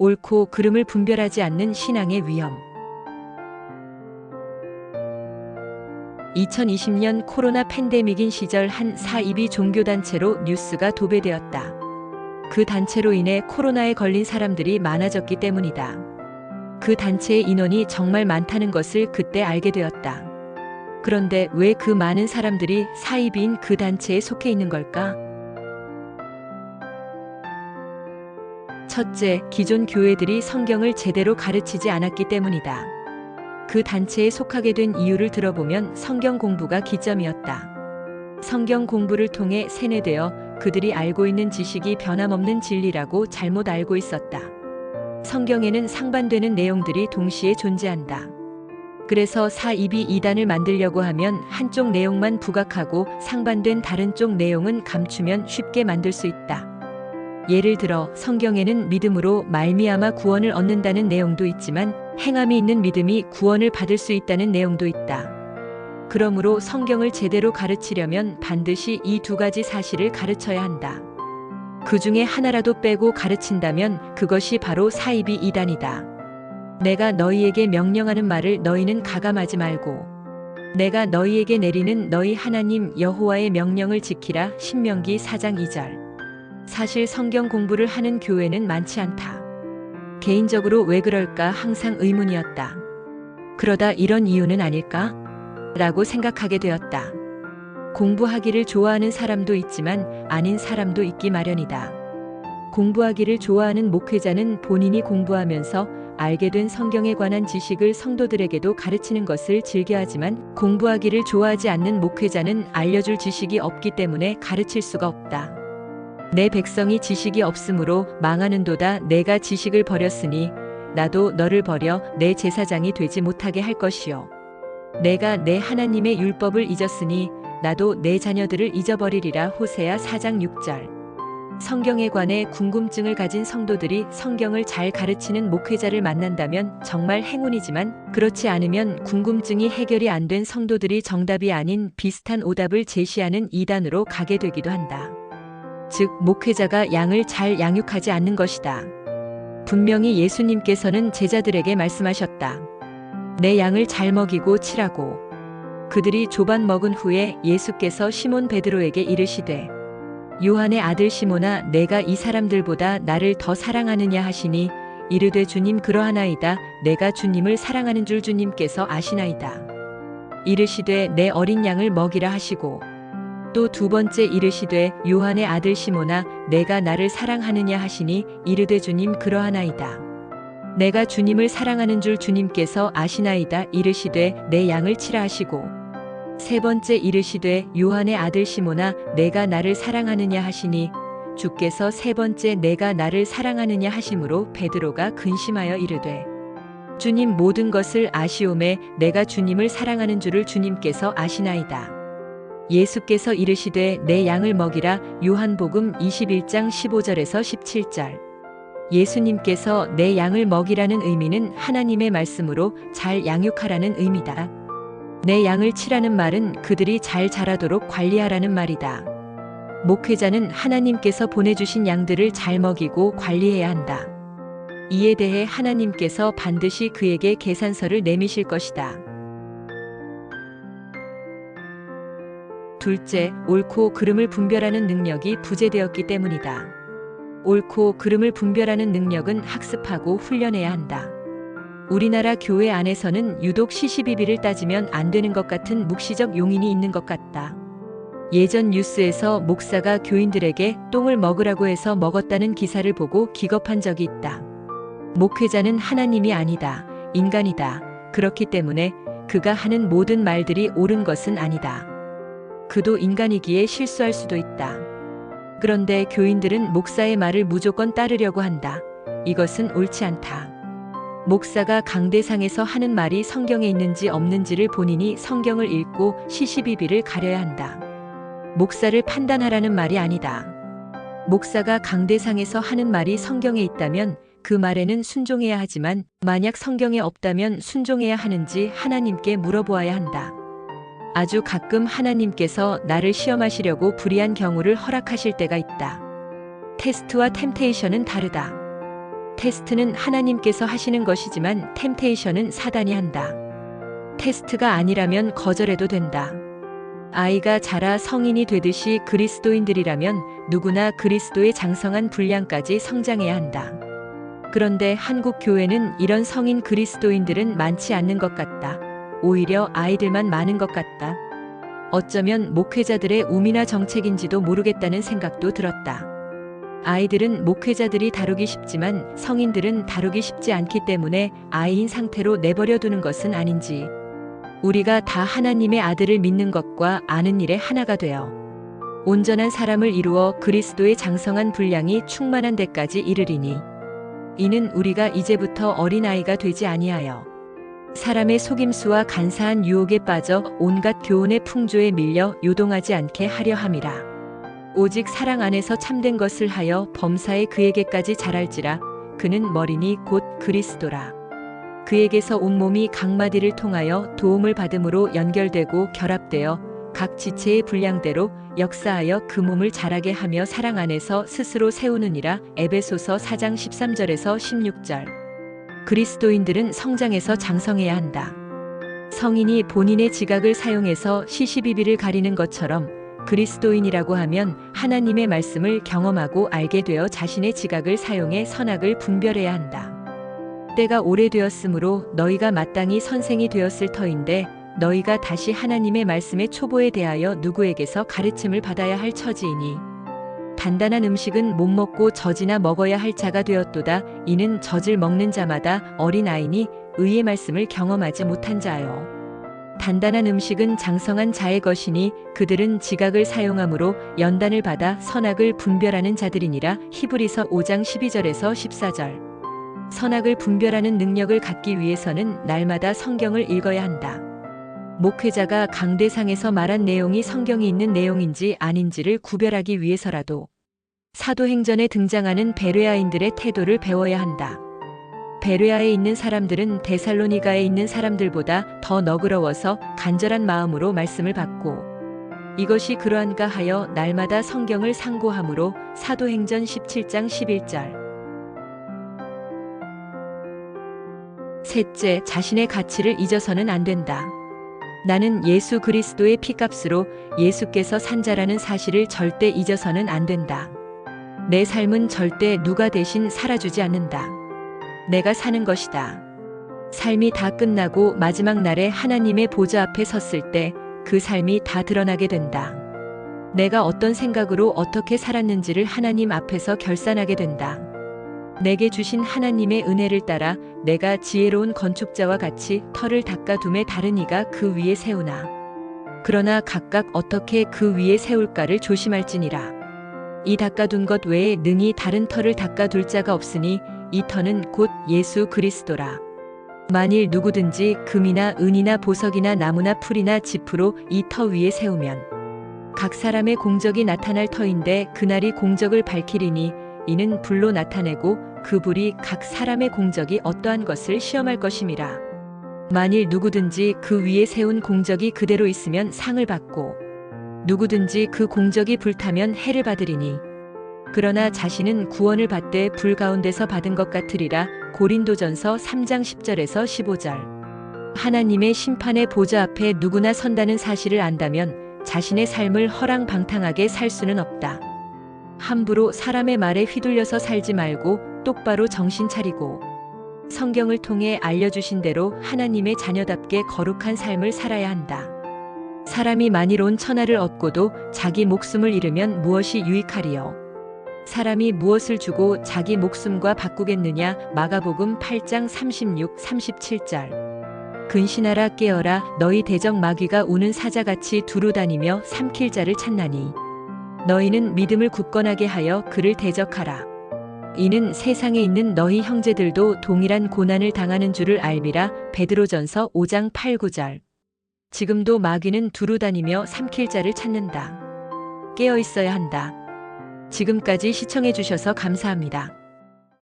옳고 그름을 분별하지 않는 신앙의 위험. 2020년 코로나 팬데믹인 시절 한 사이비 종교단체로 뉴스가 도배되었다. 그 단체로 인해 코로나에 걸린 사람들이 많아졌기 때문이다. 그 단체의 인원이 정말 많다는 것을 그때 알게 되었다. 그런데 왜 그 많은 사람들이 사이비인 그 단체에 속해 있는 걸까? 첫째, 기존 교회들이 성경을 제대로 가르치지 않았기 때문이다. 그 단체에 속하게 된 이유를 들어보면 성경 공부가 기점이었다. 성경 공부를 통해 세뇌되어 그들이 알고 있는 지식이 변함없는 진리라고 잘못 알고 있었다. 성경에는 상반되는 내용들이 동시에 존재한다. 그래서 사이비 이단을 만들려고 하면 한쪽 내용만 부각하고 상반된 다른 쪽 내용은 감추면 쉽게 만들 수 있다. 예를 들어 성경에는 믿음으로 말미암아 구원을 얻는다는 내용도 있지만 행함이 있는 믿음이 구원을 받을 수 있다는 내용도 있다. 그러므로 성경을 제대로 가르치려면 반드시 이 두 가지 사실을 가르쳐야 한다. 그 중에 하나라도 빼고 가르친다면 그것이 바로 사이비 이단이다. 내가 너희에게 명령하는 말을 너희는 가감하지 말고 내가 너희에게 내리는 너희 하나님 여호와의 명령을 지키라. 신명기 4장 2절. 사실 성경 공부를 하는 교회는 많지 않다. 개인적으로 왜 그럴까 항상 의문이었다. 그러다 이런 이유는 아닐까? 라고 생각하게 되었다. 공부하기를 좋아하는 사람도 있지만 아닌 사람도 있기 마련이다. 공부하기를 좋아하는 목회자는 본인이 공부하면서 알게 된 성경에 관한 지식을 성도들에게도 가르치는 것을 즐겨하지만 공부하기를 좋아하지 않는 목회자는 알려줄 지식이 없기 때문에 가르칠 수가 없다. 내 백성이 지식이 없으므로 망하는도다. 내가 지식을 버렸으니 나도 너를 버려 내 제사장이 되지 못하게 할 것이요. 내가 내 하나님의 율법을 잊었으니 나도 내 자녀들을 잊어버리리라. 호세아 4장 6절. 성경에 관해 궁금증을 가진 성도들이 성경을 잘 가르치는 목회자를 만난다면 정말 행운이지만 그렇지 않으면 궁금증이 해결이 안 된 성도들이 정답이 아닌 비슷한 오답을 제시하는 이단으로 가게 되기도 한다. 즉, 목회자가 양을 잘 양육하지 않는 것이다. 분명히 예수님께서는 제자들에게 말씀하셨다. 내 양을 잘 먹이고 치라고. 그들이 조반 먹은 후에 예수께서 시몬 베드로에게 이르시되 요한의 아들 시몬아 내가 이 사람들보다 나를 더 사랑하느냐 하시니 이르되 주님 그러하나이다. 내가 주님을 사랑하는 줄 주님께서 아시나이다. 이르시되 내 어린 양을 먹이라 하시고 또 두 번째 이르시되 요한의 아들 시몬아 내가 나를 사랑하느냐 하시니 이르되 주님 그러하나이다. 내가 주님을 사랑하는 줄 주님께서 아시나이다. 이르시되 내 양을 치라 하시고 세 번째 이르시되 요한의 아들 시몬아 내가 나를 사랑하느냐 하시니 주께서 세 번째 내가 나를 사랑하느냐 하심으로 베드로가 근심하여 이르되 주님 모든 것을 아시오매 내가 주님을 사랑하는 줄을 주님께서 아시나이다. 예수께서 이르시되 내 양을 먹이라. 요한복음 21장 15절에서 17절. 예수님께서 내 양을 먹이라는 의미는 하나님의 말씀으로 잘 양육하라는 의미다. 내 양을 치라는 말은 그들이 잘 자라도록 관리하라는 말이다. 목회자는 하나님께서 보내주신 양들을 잘 먹이고 관리해야 한다. 이에 대해 하나님께서 반드시 그에게 계산서를 내미실 것이다. 둘째, 옳고 그름을 분별하는 능력이 부재되었기 때문이다. 옳고 그름을 분별하는 능력은 학습하고 훈련해야 한다. 우리나라 교회 안에서는 유독 시시비비를 따지면 안 되는 것 같은 묵시적 용인이 있는 것 같다. 예전 뉴스에서 목사가 교인들에게 똥을 먹으라고 해서 먹었다는 기사를 보고 기겁한 적이 있다. 목회자는 하나님이 아니다. 인간이다. 그렇기 때문에 그가 하는 모든 말들이 옳은 것은 아니다. 그도 인간이기에 실수할 수도 있다. 그런데 교인들은 목사의 말을 무조건 따르려고 한다. 이것은 옳지 않다. 목사가 강대상에서 하는 말이 성경에 있는지 없는지를 본인이 성경을 읽고 시시비비를 가려야 한다. 목사를 판단하라는 말이 아니다. 목사가 강대상에서 하는 말이 성경에 있다면 그 말에는 순종해야 하지만 만약 성경에 없다면 순종해야 하는지 하나님께 물어보아야 한다. 아주 가끔 하나님께서 나를 시험하시려고 불의한 경우를 허락하실 때가 있다. 테스트와 템테이션은 다르다. 테스트는 하나님께서 하시는 것이지만 템테이션은 사단이 한다. 테스트가 아니라면 거절해도 된다. 아이가 자라 성인이 되듯이 그리스도인들이라면 누구나 그리스도의 장성한 분량까지 성장해야 한다. 그런데 한국 교회는 이런 성인 그리스도인들은 많지 않는 것 같다. 오히려 아이들만 많은 것 같다. 어쩌면 목회자들의 우미나 정책인지도 모르겠다는 생각도 들었다. 아이들은 목회자들이 다루기 쉽지만 성인들은 다루기 쉽지 않기 때문에 아이인 상태로 내버려 두는 것은 아닌지. 우리가 다 하나님의 아들을 믿는 것과 아는 일에 하나가 되어 온전한 사람을 이루어 그리스도의 장성한 분량이 충만한 데까지 이르리니 이는 우리가 이제부터 어린아이가 되지 아니하여 사람의 속임수와 간사한 유혹에 빠져 온갖 교훈의 풍조에 밀려 요동하지 않게 하려 함이라. 오직 사랑 안에서 참된 것을 하여 범사에 그에게까지 자랄지라. 그는 머리니 곧 그리스도라. 그에게서 온몸이 각마디를 통하여 도움을 받음으로 연결되고 결합되어 각 지체의 분량대로 역사하여 그 몸을 자라게 하며 사랑 안에서 스스로 세우느니라. 에베소서 4장 13절에서 16절. 그리스도인들은 성장해서 장성해야 한다. 성인이 본인의 지각을 사용해서 시시비비를 가리는 것처럼 그리스도인이라고 하면 하나님의 말씀을 경험하고 알게 되어 자신의 지각을 사용해 선악을 분별해야 한다. 때가 오래되었으므로 너희가 마땅히 선생이 되었을 터인데 너희가 다시 하나님의 말씀의 초보에 대하여 누구에게서 가르침을 받아야 할 처지이니 단단한 음식은 못 먹고 젖이나 먹어야 할 자가 되었도다. 이는 젖을 먹는 자마다 어린아이니 의의 말씀을 경험하지 못한 자요. 단단한 음식은 장성한 자의 것이니 그들은 지각을 사용함으로 연단을 받아 선악을 분별하는 자들이니라. 히브리서 5장 12절에서 14절. 선악을 분별하는 능력을 갖기 위해서는 날마다 성경을 읽어야 한다. 목회자가 강대상에서 말한 내용이 성경이 있는 내용인지 아닌지를 구별하기 위해서라도 사도행전에 등장하는 베레아인들의 태도를 배워야 한다. 베레아에 있는 사람들은 데살로니가에 있는 사람들보다 더 너그러워서 간절한 마음으로 말씀을 받고 이것이 그러한가 하여 날마다 성경을 상고함으로 사도행전 17장 11절. 셋째, 자신의 가치를 잊어서는 안 된다. 나는 예수 그리스도의 피값으로 예수께서 산 자라는 사실을 절대 잊어서는 안 된다. 내 삶은 절대 누가 대신 살아주지 않는다. 내가 사는 것이다. 삶이 다 끝나고 마지막 날에 하나님의 보좌 앞에 섰을 때 그 삶이 다 드러나게 된다. 내가 어떤 생각으로 어떻게 살았는지를 하나님 앞에서 결산하게 된다. 내게 주신 하나님의 은혜를 따라 내가 지혜로운 건축자와 같이 터를 닦아둠에 다른 이가 그 위에 세우나 그러나 각각 어떻게 그 위에 세울까를 조심할지니라. 이 닦아둔 것 외에 능히 다른 터를 닦아둘 자가 없으니 이 터는 곧 예수 그리스도라. 만일 누구든지 금이나 은이나 보석이나 나무나 풀이나 짚으로 이 터 위에 세우면 각 사람의 공적이 나타날 터인데 그날이 공적을 밝히리니 이는 불로 나타내고 그 불이 각 사람의 공적이 어떠한 것을 시험할 것임이라. 만일 누구든지 그 위에 세운 공적이 그대로 있으면 상을 받고 누구든지 그 공적이 불타면 해를 받으리니 그러나 자신은 구원을 받되 불 가운데서 받은 것 같으리라. 고린도전서 3장 10절에서 15절. 하나님의 심판의 보좌 앞에 누구나 선다는 사실을 안다면 자신의 삶을 허랑방탕하게 살 수는 없다. 함부로 사람의 말에 휘둘려서 살지 말고 똑바로 정신 차리고 성경을 통해 알려주신 대로 하나님의 자녀답게 거룩한 삶을 살아야 한다. 사람이 만이로운 천하를 얻고도 자기 목숨을 잃으면 무엇이 유익하리요? 사람이 무엇을 주고 자기 목숨과 바꾸겠느냐? 마가복음 8장 36, 37절. 근신하라 깨어라 너희 대적 마귀가 우는 사자같이 두루다니며 삼킬 자를 찾나니 너희는 믿음을 굳건하게 하여 그를 대적하라. 이는 세상에 있는 너희 형제들도 동일한 고난을 당하는 줄을 알미라. 베드로전서 5장 8, 9절. 지금도 마귀는 두루다니며 삼킬 자를 찾는다. 깨어 있어야 한다. 지금까지 시청해 주셔서 감사합니다.